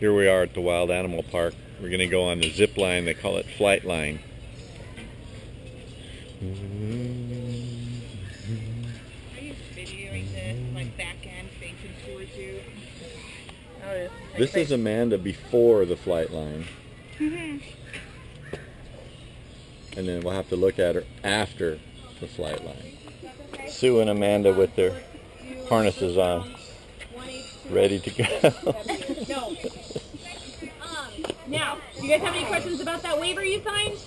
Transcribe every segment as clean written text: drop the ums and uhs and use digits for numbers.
Here we are at the Wild Animal Park. We're going to go on the zip line. They call it flight line. Are you videoing this, like back end facing towards you? Oh, yeah. This is Amanda before the flight line. Mm-hmm. And then we'll have to look at her after the flight line. Sue and Amanda with their harnesses on, ready to go. No. Now, do you guys have any questions about that waiver you signed?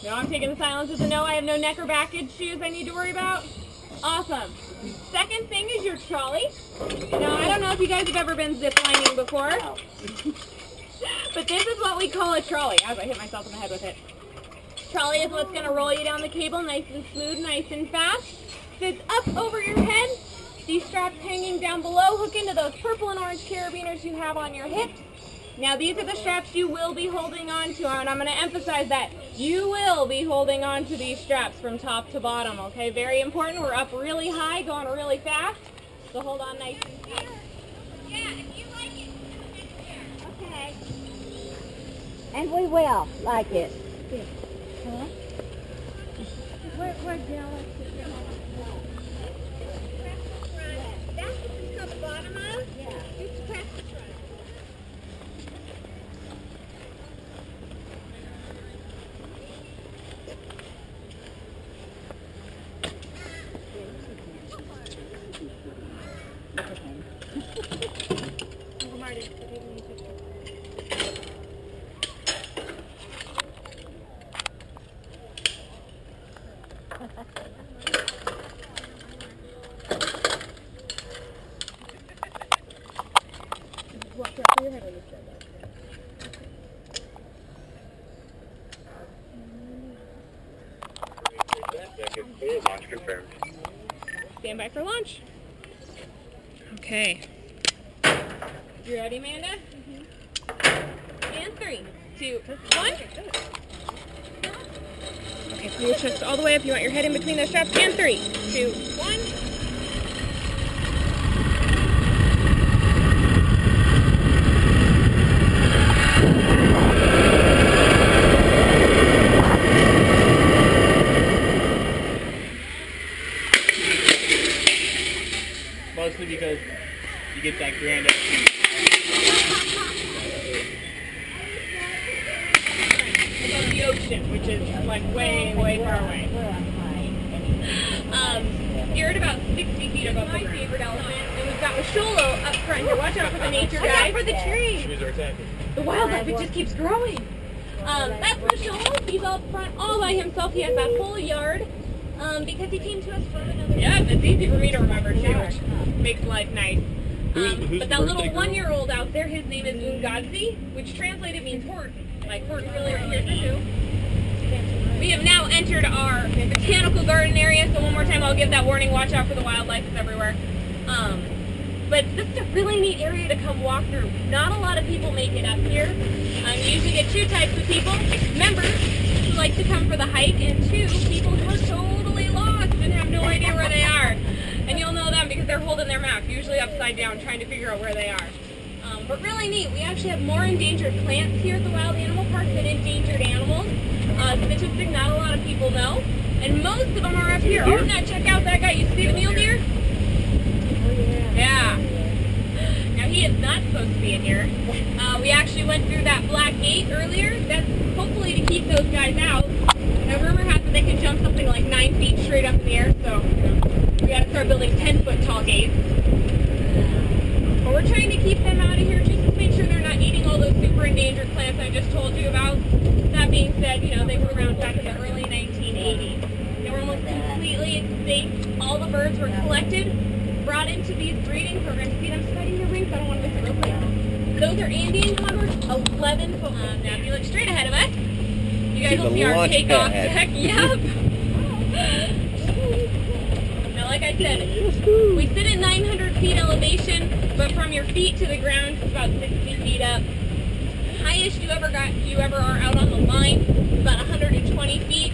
No, I'm taking the silence as a no. I have no neck or back issues I need to worry about. Awesome. Second thing is your trolley. Now, I don't know if you guys have ever been ziplining before, but this is what we call a trolley. As I hit myself in the head with it. Trolley is what's going to roll you down the cable nice and smooth, nice and fast. Sits up over your head. These straps hanging down below hook into those purple and orange carabiners you have on your hips. Now these are the straps you will be holding on to, and I'm going to emphasize that. You will be holding on to these straps from top to bottom, okay? Very important. We're up really high, going really fast. So hold on nice and tight. Yeah, if you like it, okay. And we will like it. Huh? Where's Dallas? That's what you cut the bottom of? Yeah. Just press the front. Launch confirmed. Stand by for launch. Okay. You ready, Amanda? Mm-hmm. And 3, 2, 1. Okay, pull your chest all the way up. You want your head in between those straps. And 3, 2, 1. Mostly because you get that grand exit. Above the ocean, which is like way, way far away. You're at about 60 feet above my favorite elephant, and we've got Masholo up front here. Watch out for the nature guy. For the tree. Trees are attacking. The wildlife, it just keeps growing. That's Masholo. He's up front all by himself. He has that whole yard. Because he came to us from another. Yeah, it's easy for me to remember too, which makes life nice. Who's But that little 1-year-old out there, his name is Ungadzi, which translated means horton. Like horton really right here too. We have now entered our botanical garden area, so one more time I'll give that warning, watch out for the wildlife, it's everywhere. But this is a really neat area to come walk through. Not a lot of people make it up here. You usually get 2 types of people. Members who like to come for the hike, and 2 people who are totally lost and have no idea where they are. And you'll know them because they're holding their map, usually upside down, trying to figure out where they are. But really neat. We actually have more endangered plants here at the Wild Animal Park than endangered animals. Statistic not a lot of people know. And most of them are up here. Oh, now check out that guy. You see the mule deer? Yeah. Now he is not supposed to be in here. We actually went through that black gate earlier. That's hopefully to keep those guys out. Now rumor has it they can jump something like 9 feet straight up in the air, so we got to start building 10-foot tall gates. But we're trying to keep them out of here just to make sure they're not eating all those super endangered plants I just told you about. That being said, you know, they were around back in the early 1980s. They were almost completely extinct. All the birds were collected, brought into these breeding programs. See them spreading their wings? I don't want to miss it real quick. Those are Andean condors, 11 foot long. Now if you look straight ahead of us, you guys will see our takeoff deck. Yep. Now like I said, we sit at 900 feet elevation, but from your feet to the ground, it's about 60 feet up. Highest you ever are out on the line is about 120 feet.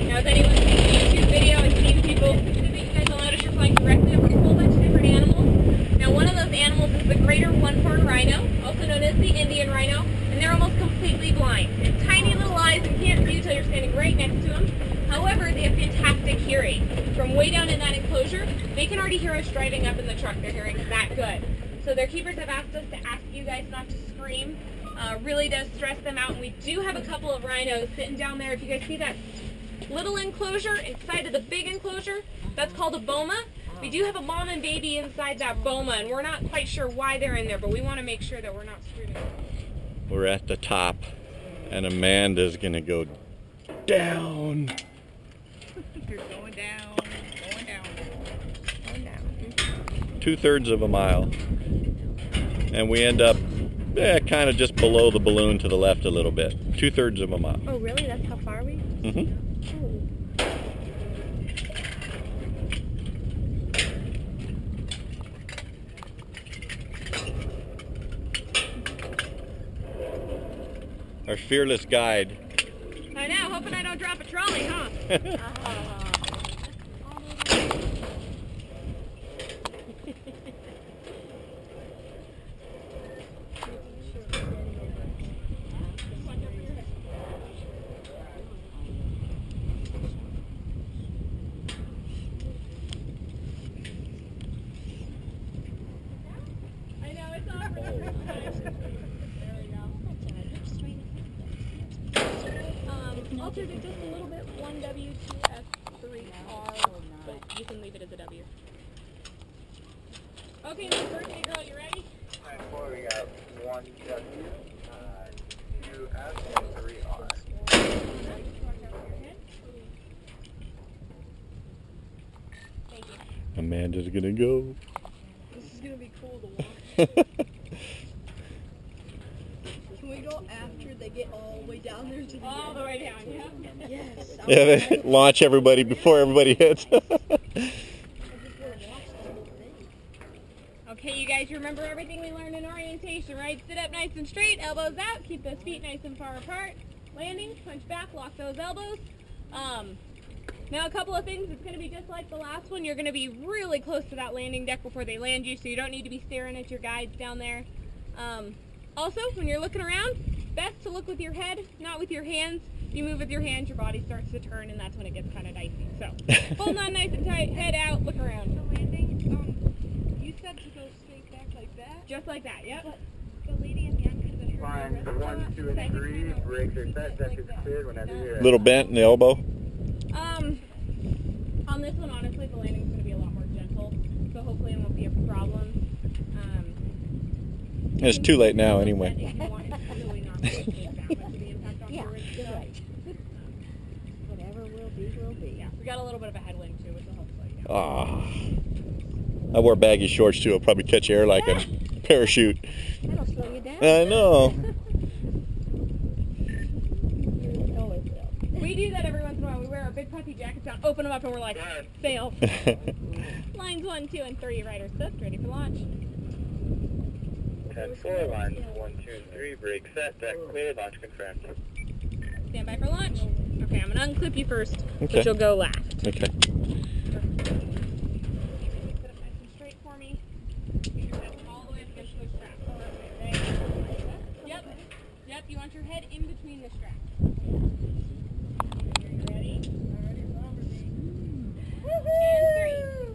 Now if anyone's seen the YouTube video and seen people, you guys will notice you're flying directly over a whole bunch of different animals. Now one of those animals is the greater one-horned rhino, also known as way down in that enclosure, they can already hear us driving up in the truck. They're hearing us that good. So their keepers have asked us to ask you guys not to scream. Really does stress them out. And we do have a couple of rhinos sitting down there. If you guys see that little enclosure inside of the big enclosure, that's called a boma. We do have a mom and baby inside that boma, and we're not quite sure why they're in there, but we want to make sure that we're not screwing them. We're at the top, and Amanda's gonna go down. You're going down, going down, going down. 2/3 of a mile. And we end up kind of just below the balloon to the left a little bit. 2/3 of a mile. Oh, really? That's how far we? Mm-hmm. Our fearless guide. I know, hoping I don't drop a trolley, huh? I know, it's all for the first time. Altered it just a little bit, 1W2F3R, but you can leave it as a W. Okay, Miss Birthday Girl, you ready? Alright, we got 1W, 2F, and 3R. Thank you. Amanda's gonna go. This is gonna be cool to watch. Can we go after they get all the way down there to the All end? the way down, yeah? Yes. Yeah, they launch everybody before everybody hits. Okay, you guys remember everything we learned in orientation, right? Sit up nice and straight, elbows out, keep those feet nice and far apart. Landing, punch back, lock those elbows. Now a couple of things, it's going to be just like the last one. You're going to be really close to that landing deck before they land you, so you don't need to be staring at your guides down there. Also, when you're looking around, best to look with your head, not with your hands. If you move with your hands, your body starts to turn, and that's when it gets kind of dicey. So, hold on nice and tight, head out, look around. The landing, you said to go straight back like that? Just like that, yep. But the lady in the end could have Fine, 1, 2, and 3, brakes are set, deck is cleared whenever you're ready. Little bent in the elbow. On this one, honestly, the landing's going to be a lot more gentle, so hopefully it won't be a problem. It's too late now anyway. If you want, it's really not going to take that much of the impact on your wrist. you're right. Whatever will be, will be. Yeah, we got a little bit of a headwind too, which will help slow you down. Ah, I wore baggy shorts too. I'll probably catch air like a parachute. That'll slow you down. I know. You know it will. We do that every once in a while. We wear our big puffy jackets down, open them up, and we're like, sail. Lines 1, 2, and 3, riders hooked, ready for launch. 10-4, lines 1, 2, and 3, brake set, deck cleared, launch confirmed. Stand by for launch. Okay, I'm going to unclip you first, Okay. but you'll go last. Okay. Sit up nice and straight for me. Keep your head all the way up against those straps. Perfect. Yep. Yep, you want your head in between the straps. You ready? And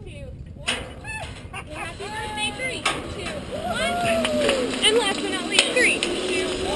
3, 2, 1. Well, happy birthday, 3, 2, 1. And last but not least, 3, 2, 1.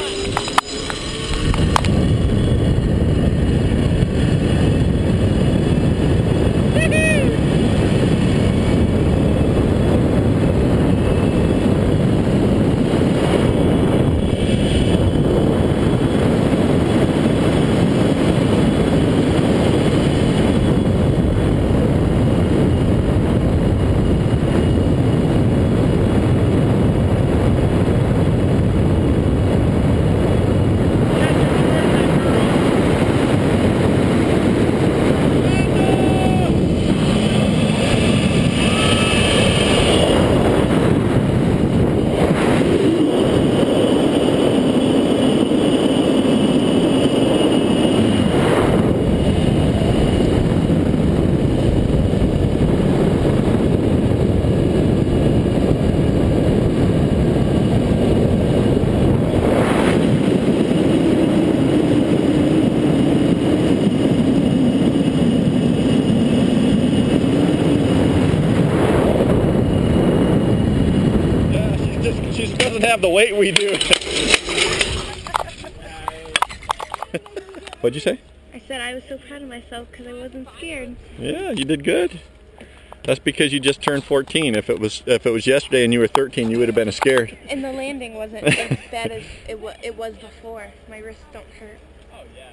She doesn't have the weight we do. What'd you say? I said I was so proud of myself because I wasn't scared. Yeah, you did good. That's because you just turned 14. If it was yesterday and you were 13, you would have been scared. And the landing wasn't as bad as it was before. My wrists don't hurt. Oh, yeah.